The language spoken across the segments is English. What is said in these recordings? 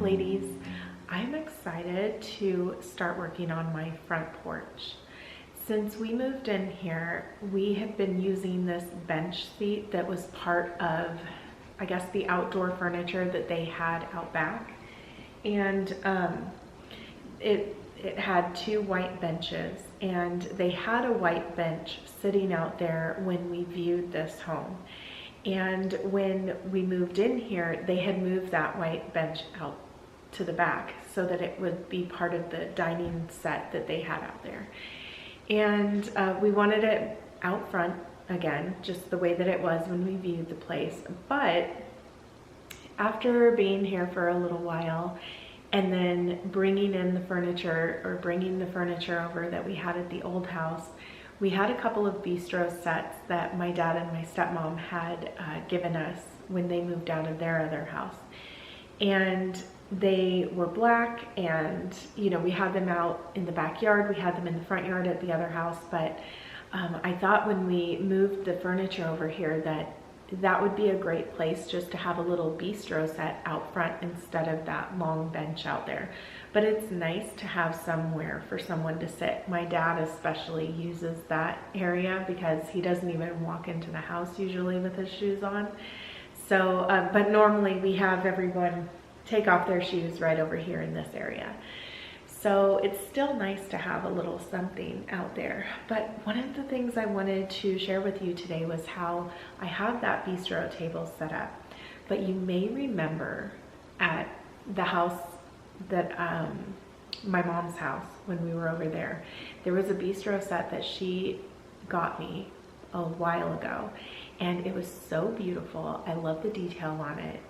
ladies. I'm excited to start working on my front porch. Since we moved in here, we have been using this bench seat that was part of, I guess, the outdoor furniture that they had out back. And it had two white benches, and they had a white bench sitting out there when we viewed this home. And when we moved in here, they had moved that white bench out to the back so that it would be part of the dining set that they had out there. And we wanted it out front again, just the way that it was when we viewed the place. But after being here for a little while and then bringing in the furniture, or bringing the furniture over that we had at the old house, we had a couple of bistro sets that my dad and my stepmom had given us when they moved out of their other house. And they were black, and you know, we had them out in the backyard, we had them in the front yard at the other house, but I thought when we moved the furniture over here that would be a great place just to have a little bistro set out front instead of that long bench out there. But it's nice to have somewhere for someone to sit. My dad especially uses that area because he doesn't even walk into the house usually with his shoes on. So, but normally we have everyone take off their shoes right over here in this area. So it's still nice to have a little something out there. But one of the things I wanted to share with you today was how I have that bistro table set up. But you may remember at the house that, my mom's house, when we were over there, there was a bistro set that she got me a while ago. And it was so beautiful. I love the detail on it.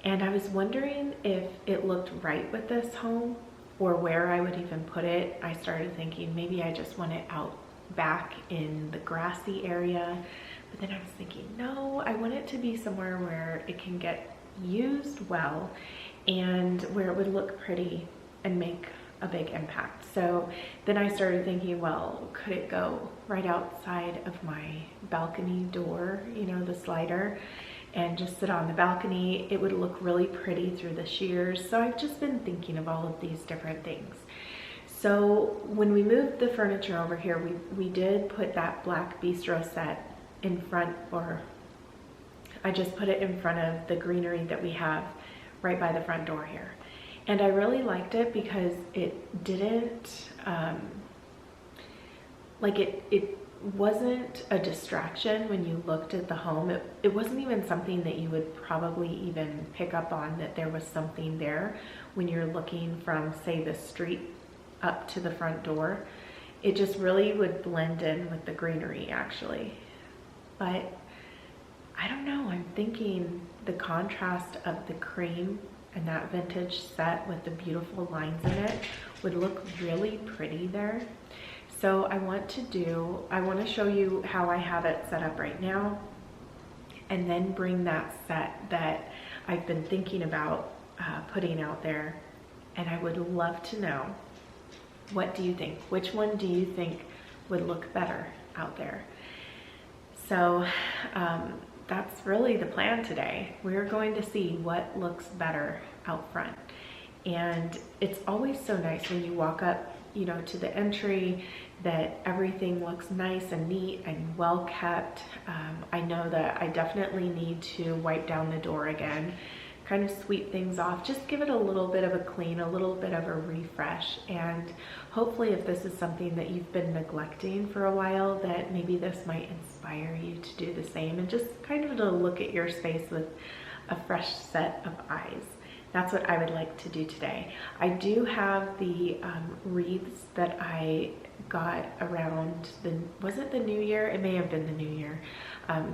And I was wondering if it looked right with this home, or where I would even put it. I started thinking maybe I just want it out back in the grassy area. But then I was thinking, no, I want it to be somewhere where it can get used well and where it would look pretty and make a big impact. So then I started thinking, well, could it go right outside of my balcony door, you know, the slider, and just sit on the balcony? It would look really pretty through the shears. So I've just been thinking of all of these different things. So when we moved the furniture over here, we did put that black bistro set in front, or I just put it in front of the greenery that we have right by the front door here. And I really liked it because it didn't, it wasn't a distraction when you looked at the home. It wasn't even something that you would probably even pick up on, that there was something there when you're looking from, say, the street up to the front door. It just really would blend in with the greenery, actually. But I don't know, I'm thinking the contrast of the cream and that vintage set with the beautiful lines in it would look really pretty there. So I want to show you how I have it set up right now, and then bring that set that I've been thinking about putting out there. And I would love to know, what do you think? Which one do you think would look better out there? So that's really the plan today. We're going to see what looks better out front. And it's always so nice when you walk up, you know, to the entry, that everything looks nice and neat and well kept. I know that I definitely need to wipe down the door again, kind of sweep things off, just give it a little bit of a clean, a little bit of a refresh. And hopefully, if this is something that you've been neglecting for a while, that maybe this might inspire you to do the same, and just kind of to look at your space with a fresh set of eyes. That's what I would like to do today. I do have the wreaths that I got around was it the New Year? It may have been the New Year.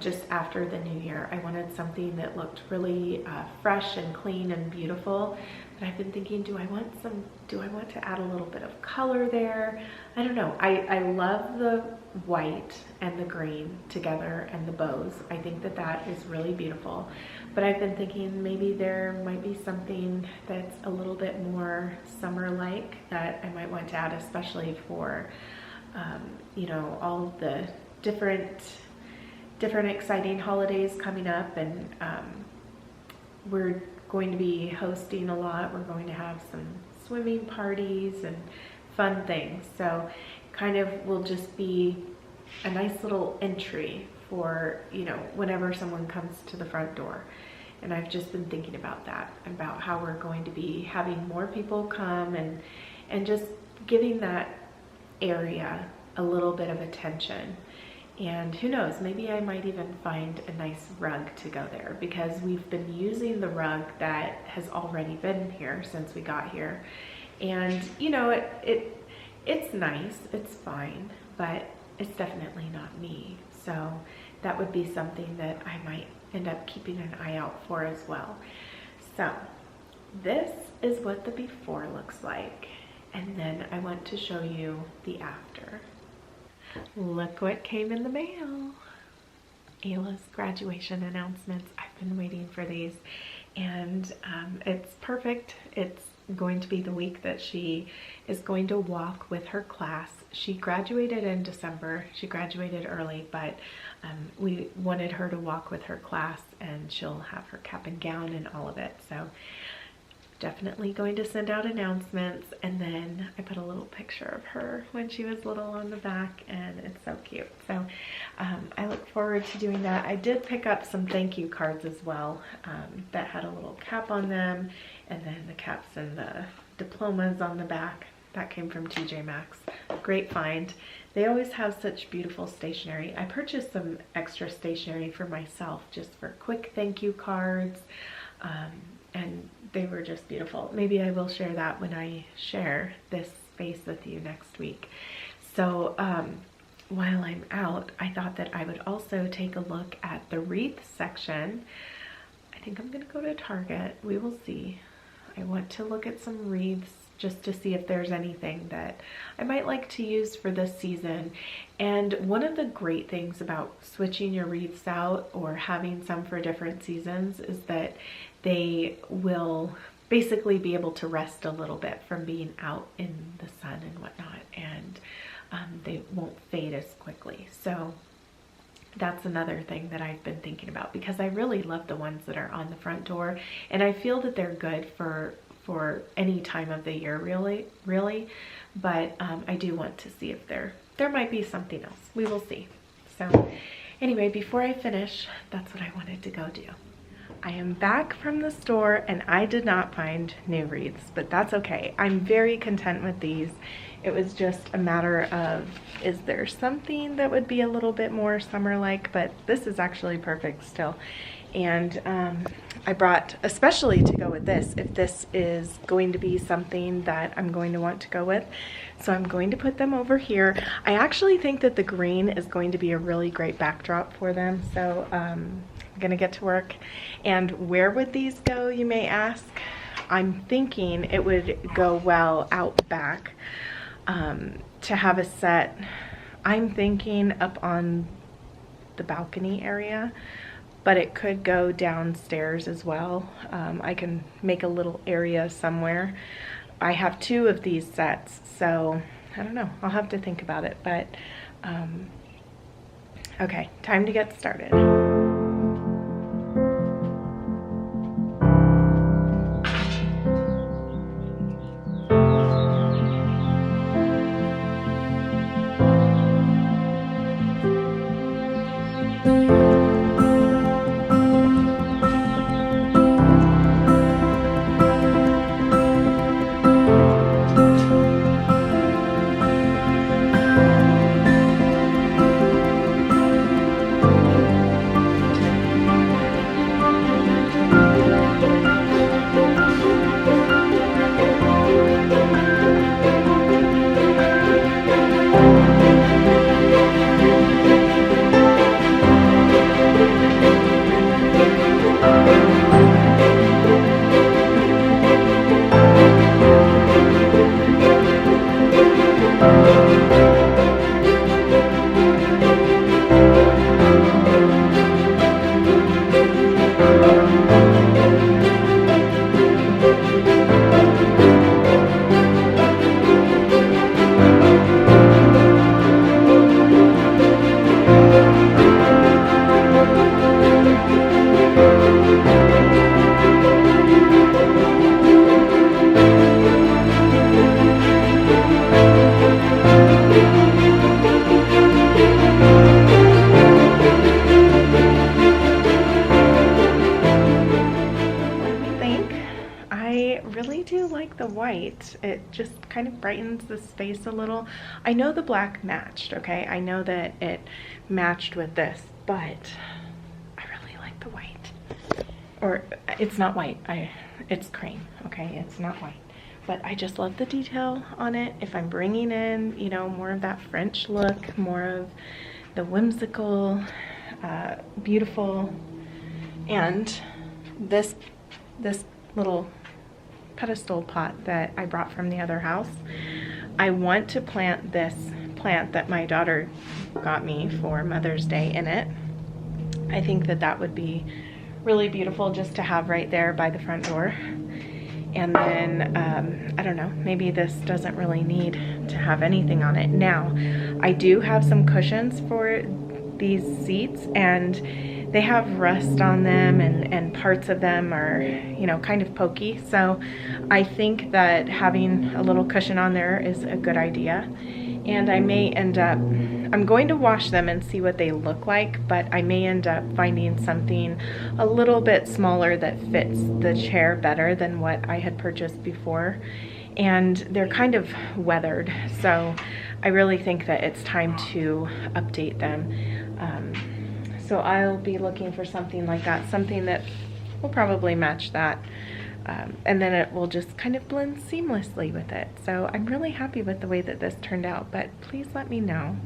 Just after the New Year, I wanted something that looked really fresh and clean and beautiful. But I've been thinking, do I want to add a little bit of color there? I don't know. I love the white and the green together and the bows. I think that that is really beautiful. But I've been thinking maybe there might be something that's a little bit more summer-like that I might want to add, especially for, you know, all of the different exciting holidays coming up. And we're going to be hosting a lot. We're going to have some swimming parties and fun things. So kind of will just be a nice little entry for, you know, whenever someone comes to the front door. And I've just been thinking about that, about how we're going to be having more people come and just giving that area a little bit of attention. And who knows, maybe I might even find a nice rug to go there, because we've been using the rug that has already been here since we got here. And you know, it's nice, it's fine, but it's definitely not me. So that would be something that I might end up keeping an eye out for as well. So this is what the before looks like. And then I want to show you the after. Look what came in the mail. Ayla's graduation announcements. I've been waiting for these, and it's perfect. It's going to be the week that she is going to walk with her class. She graduated in December. She graduated early, but we wanted her to walk with her class, and she'll have her cap and gown and all of it. So definitely going to send out announcements. And then I put a little picture of her when she was little on the back, and it's so cute. So I look forward to doing that. I did pick up some thank you cards as well that had a little cap on them, and then the caps and the diplomas on the back. That came from TJ Maxx. Great find. They always have such beautiful stationery. I purchased some extra stationery for myself just for quick thank you cards, and they were just beautiful. Maybe I will share that when I share this space with you next week. So while I'm out, I thought that I would also take a look at the wreath section. I think I'm gonna go to Target. We will see. I want to look at some wreaths just to see if there's anything that I might like to use for this season. And one of the great things about switching your wreaths out or having some for different seasons is that they will basically be able to rest a little bit from being out in the sun and whatnot, and they won't fade as quickly. So that's another thing that I've been thinking about, because I really love the ones that are on the front door, and I feel that they're good for any time of the year, really. But I do want to see if there might be something else. We will see. So anyway, before I finish, that's what I wanted to go do. I am back from the store, and I did not find new wreaths, but that's okay. I'm very content with these. It was just a matter of, is there something that would be a little bit more summer-like? But this is actually perfect still. And I brought, especially to go with this, if this is going to be something that I'm going to want to go with. So I'm going to put them over here. I actually think that the green is going to be a really great backdrop for them. So I'm gonna get to work. And where would these go, you may ask? I'm thinking it would go well out back to have a set. I'm thinking up on the balcony area, but it could go downstairs as well. I can make a little area somewhere. I have 2 of these sets, so I don't know. I'll have to think about it, but okay, time to get started. like the white. It just kind of brightens the space a little. I know the black matched, okay? I know that it matched with this, but I really like the white. Or it's not white, it's cream, okay? It's not white. But I just love the detail on it. If I'm bringing in, you know, more of that French look, more of the whimsical, beautiful, and this little pedestal pot that I brought from the other house, I want to plant this plant that my daughter got me for Mother's Day in it. I think that that would be really beautiful just to have right there by the front door. And then, I don't know, maybe this doesn't really need to have anything on it. Now, I do have some cushions for these seats, and they have rust on them, and parts of them are, you know, kind of pokey. So I think that having a little cushion on there is a good idea. And I may end up, I'm going to wash them and see what they look like, but I may end up finding something a little bit smaller that fits the chair better than what I had purchased before. And they're kind of weathered, so I really think that it's time to update them. So I'll be looking for something like that, something that will probably match that. And then it will just kind of blend seamlessly with it. So I'm really happy with the way that this turned out, but please let me know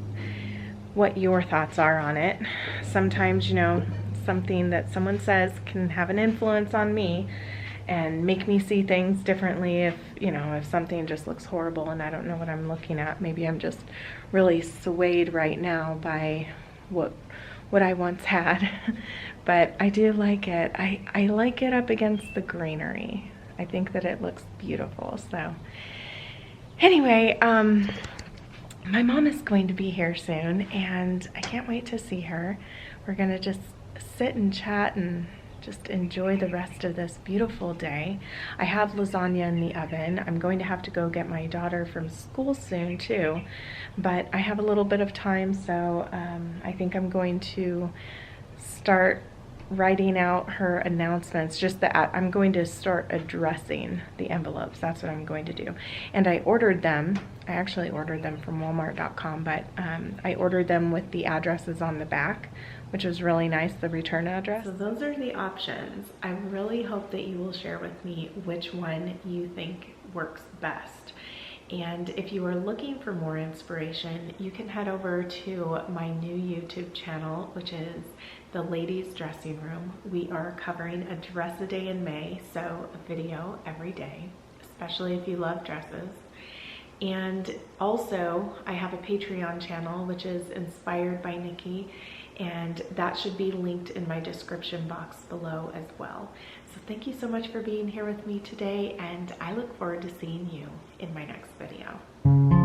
what your thoughts are on it. Sometimes, you know, something that someone says can have an influence on me and make me see things differently. If, you know, if something just looks horrible and I don't know what I'm looking at, maybe I'm just really swayed right now by what I once had. But I do like it. I like it up against the greenery. I think that it looks beautiful. So anyway, my mom is going to be here soon, and I can't wait to see her. We're gonna just sit and chat and just enjoy the rest of this beautiful day. I have lasagna in the oven. I'm going to have to go get my daughter from school soon too, but I have a little bit of time, so I think I'm going to start writing out her announcements. Just that I'm going to start addressing the envelopes. That's what I'm going to do. And I ordered them. I actually ordered them from Walmart.com, but I ordered them with the addresses on the back, which was really nice, the return address. So those are the options. I really hope that you will share with me which one you think works best. And if you are looking for more inspiration, you can head over to my new YouTube channel, which is The Ladies Dressing Room. We are covering a dress a day in May, so a video every day, especially if you love dresses. And also, I have a Patreon channel, which is Inspired by Nikki, and that should be linked in my description box below as well. So thank you so much for being here with me today, and I look forward to seeing you in my next video.